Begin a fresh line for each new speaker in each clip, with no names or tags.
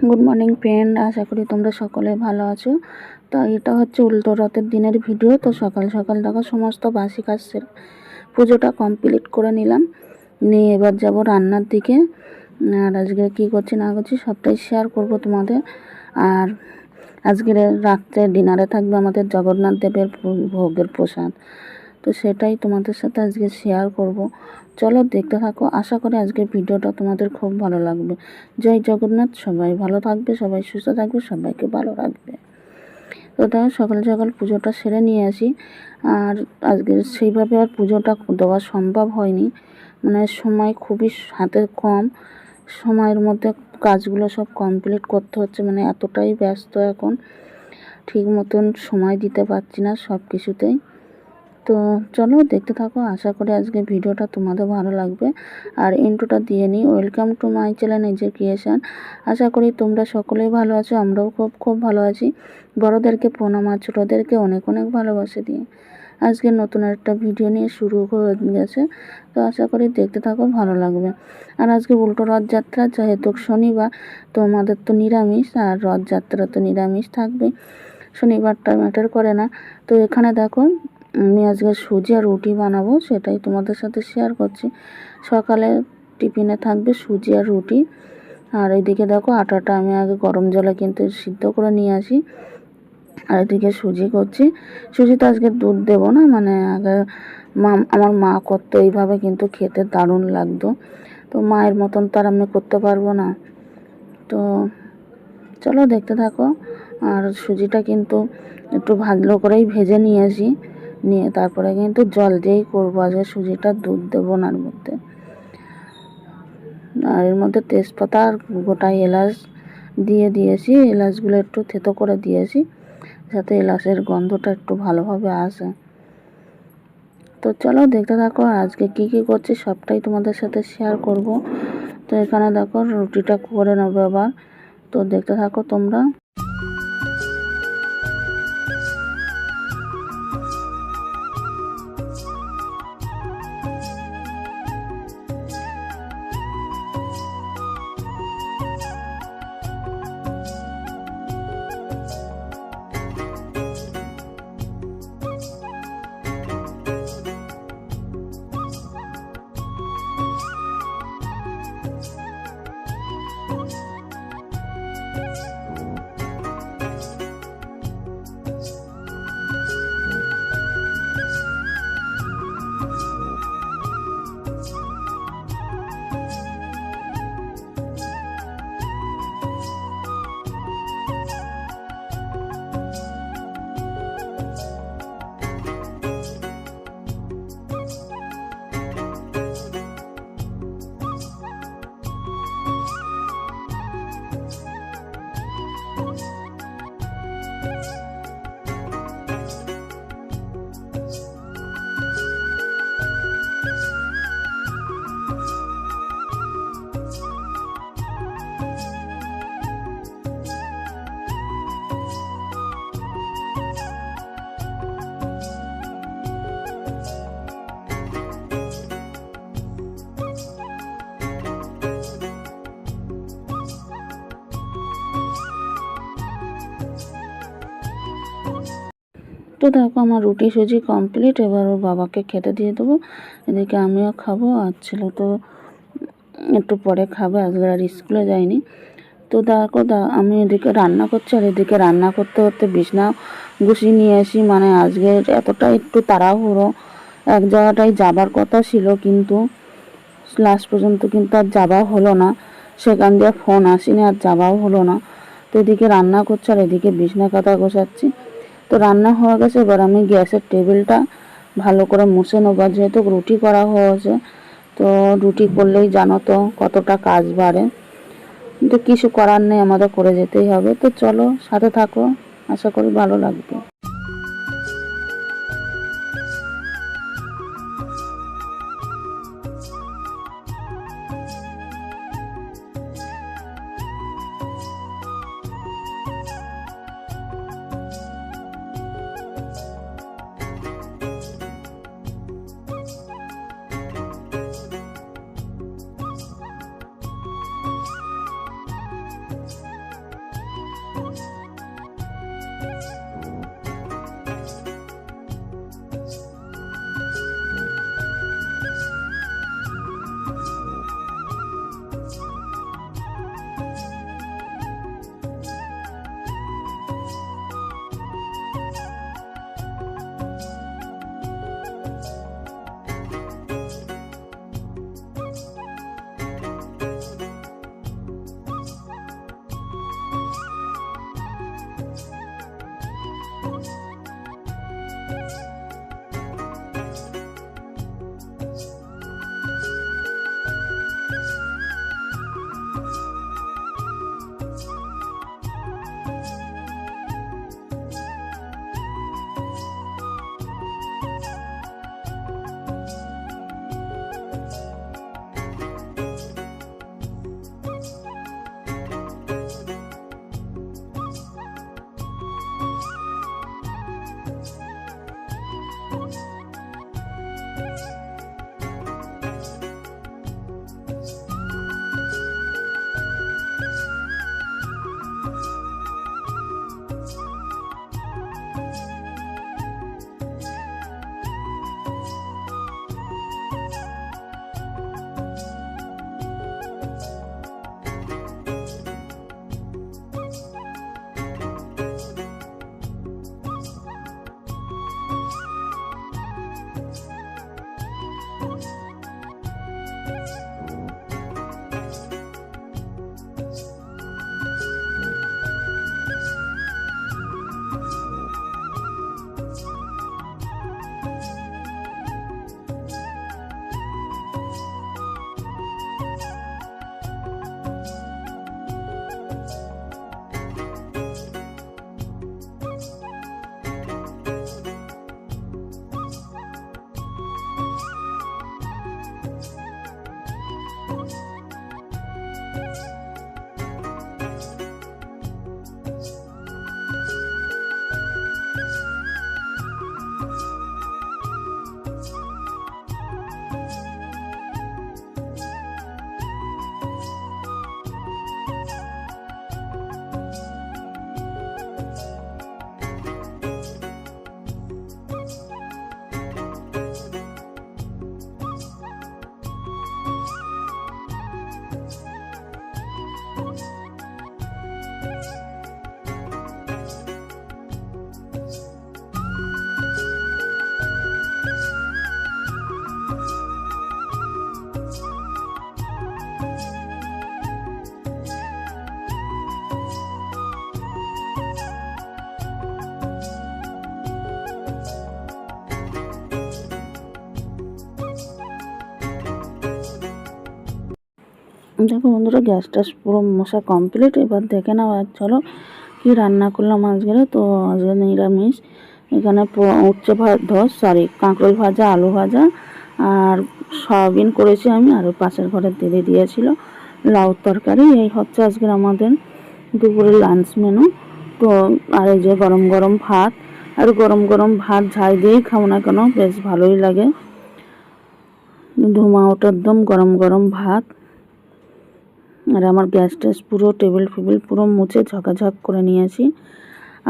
Good morning friend, আশা করি তোমরা সকলে ভালো আছো। তো এটা হচ্ছে উল্টো রথের দিনের ভিডিও। তো সকাল সকাল দেখো সমস্ত বাসি কাজ সেরে পুজোটা কমপ্লিট করে নিলাম, নিয়ে এবার যাব রান্নার দিকে। আর আজকে কী করছি না করছি সবটাই শেয়ার করব তোমাদের। আর আজকের রাত্রে ডিনারে থাকবে আমাদের জগন্নাথ দেবের ভোগের প্রসাদ, তো সেটাই তোমাদের সাথে আজকে শেয়ার করব। চলো দেখতে থাকো, আশা করি আজকের ভিডিওটা তোমাদের খুব ভালো লাগবে। জয় জগন্নাথ, সবাই ভালো থাকবে, সবাই সুস্থ থাকবে, সবাইকে ভালো রাখবে। তো দেখো সকাল সকাল পুজোটা সেরে নিয়ে আসি। আর আজকে সেইভাবে আর পুজোটা দেওয়া সম্ভব হয়নি, মানে সময় খুবই হাতে কম, সময়ের মধ্যে কাজগুলো সব কমপ্লিট করতে হচ্ছে, মানে এতটাই ব্যস্ত এখন, ঠিক মতন সময় দিতে পারছি না সব কিছুতেই। তো চলো দেখতে থাকো, আশা করি আজকে ভিডিওটা তোমাদের ভালো লাগবে। আর ইন্ট্রোটা দিয়ে নিই, ওয়েলকাম টু মাই চ্যানেল নিজের ক্রিয়েশন। আশা করি তোমরা সকলেই ভালো আছো, আমরাও খুব খুব ভালো আছি। বড়োদেরকে প্রণাম আর ছোটোদেরকে অনেক অনেক ভালোবাসা দিয়ে আজকে নতুন একটা ভিডিও নিয়ে শুরু হয়ে গেছে। তো আশা করি দেখতে থাকো, ভালো লাগবে। আর আজকে উল্টো রথযাত্রা, যেহেতু শনিবার, তো আমাদের তো নিরামিষ, আর রথযাত্রা তো নিরামিষ থাকবে, শনিবারটা ম্যাটার করে না। তো এখানে দেখো আমি আজকে সুজি আর রুটি বানাবো, সেটাই তোমাদের সাথে শেয়ার করছি। সকালে টিফিনে থাকবে সুজি আর রুটি। আর এদিকে দেখো আটাটা আমি আগে গরম জলে কিন্তু সিদ্ধ করে নিয়ে আসি। আর এদিকে সুজি করছি। সুজিতে আজকে দুধ দেবো না, মানে আগে আমার মা করতো এইভাবে, কিন্তু খেতে দারুণ লাগতো। তো মায়ের মতন তো আর আমি করতে পারবো না। তো চলো দেখতে থাকো। আর সুজিটা কিন্তু একটু ভালো করেই ভেজে নিয়ে আসি, নিয়ে তারপরে কিন্তু জল দিয়েই করবো আজকে সুজিটা, দুধ দেবো না এর মধ্যে। আর এর মধ্যে তেজপাতা আর গোটা এলাচ দিয়ে দিয়েছি, এলাচগুলো একটু থেতো করে দিয়েছি যাতে এলাচের গন্ধটা একটু ভালোভাবে আসে। তো চলো দেখতে থাকো, আজকে কি কি করছি সবটাই তোমাদের সাথে শেয়ার করব। তো এখানে দেখো রুটিটা করে নেবো আবার, তো দেখতে থাকো তোমরা। তো দেখো আমার রুটি সুজি কমপ্লিট, এবার ওর বাবাকে খেতে দিয়ে দেবো, এদিকে আমিও খাবো। আর ছেলে তো একটু পরে খাবে, আজকে আর স্কুলে যায়নি। তো দেখো আমি এদিকে রান্না করছি, আর এদিকে রান্না করতে করতে বিছনা গুছিয়ে নিয়ে আসি। মানে আজকে এতটা একটু তাড়াহুড়ো, এক জায়গাটায় যাবার কথা ছিল, কিন্তু লাস্ট পর্যন্ত কিন্তু আর যাওয়া হলো না, সেখান দিয়ে ফোন আসেনি, আর যাওয়াও হলো না। তো এদিকে রান্না করছি আর এদিকে বিছনা কাঁথা গোছাচ্ছি। তো রান্না হয়ে গেছে, এবার আমি গ্যাসের টেবিলটা ভালো করে মুছে নেবো, যেহেতু রুটি করা হয়েছে। তো রুটি করলেই জানো তো কতটা কাজ বাড়ে, কিন্তু কিছু করার নেই, আমাদের করে যেতেই হবে। তো চলো সাথে থাকো, আশা করি ভালো লাগবে। দেখো বন্ধুরা, গ্যাস ট্যাস পুরো মশা কমপ্লিট। এবার দেখে নাও আর চলো কি রান্না করলাম আজকে। তো আজকে নিরামিষ। এখানে উচ্ছে কাঁকরোল ভাজা, আলু ভাজা আর সয়াবিন করেছি আমি, আর পাশের ঘরে দিদি দিয়েছিল লাউ তরকারি। এই হচ্ছে আজকের আমাদের দুপুরের লাঞ্চ মেনু। তো আর এই যে গরম গরম ভাত, আর গরম গরম ভাত ঝাল দিয়েই খাবো না কেন, বেশ ভালোই লাগে। ধোঁয়া ওঠা একদম গরম গরম ভাত। আর আমার গ্যাস ট্যাস পুরো টেবিল ফেবিল পুরো মুছে ঝকাঝক করে নিয়েছি।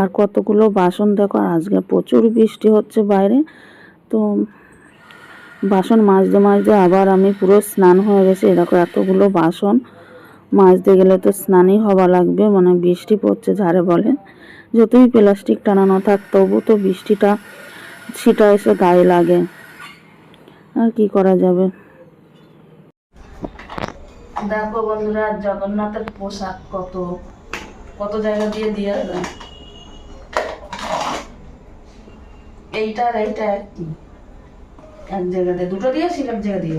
আর কতগুলো বাসন দেখো, আর আজকে প্রচুর বৃষ্টি হচ্ছে বাইরে। তো বাসন মাজতে মাজতে আবার আমি পুরো স্নান হয়ে গেছে। দেখো এতগুলো বাসন মাজতে গেলে তো স্নানই হওয়া লাগবে, মানে বৃষ্টি পড়ছে ঝাড়ে বলে। যতই প্লাস্টিক টানানো থাক তবু তো বৃষ্টিটা ছিটা এসে গায়ে লাগে, আর কি করা যাবে। দেখো বন্ধুরা, জগন্নাথের পোশাক কত কত জায়গা দিয়ে দিয়ে দেয়। এইটা আর এইটা একই, এক জায়গাতে দুটো দিয়েছিল, এক জায়গা দিয়ে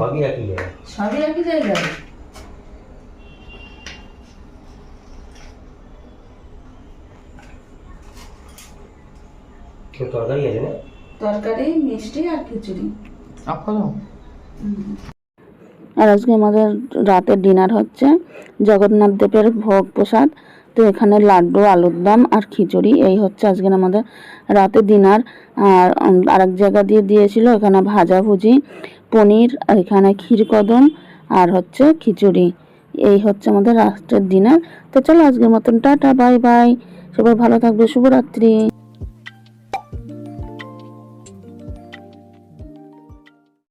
সবই একই জায়গায়। তরকারি, মিষ্টি আর খিচুড়ি। আর আজকে আমাদের রাতের ডিনার হচ্ছে জগন্নাথ দেবের ভোগ প্রসাদ। তো এখানে লাড্ডু, আলুর দম আর খিচুড়ি, এই হচ্ছে আজকে আমাদের রাতের ডিনার। আর আরেক জায়গা দিয়ে দিয়েছিল এখানে ভাজাভুজি, পনির, আর এখানে ক্ষীরকদম আর হচ্ছে খিচুড়ি। এই হচ্ছে আমাদের রাতের ডিনার। তো চলো আজকের মতন টাটা, বাই বাই। সবাই ভালো থাকবে, শুভরাত্রি।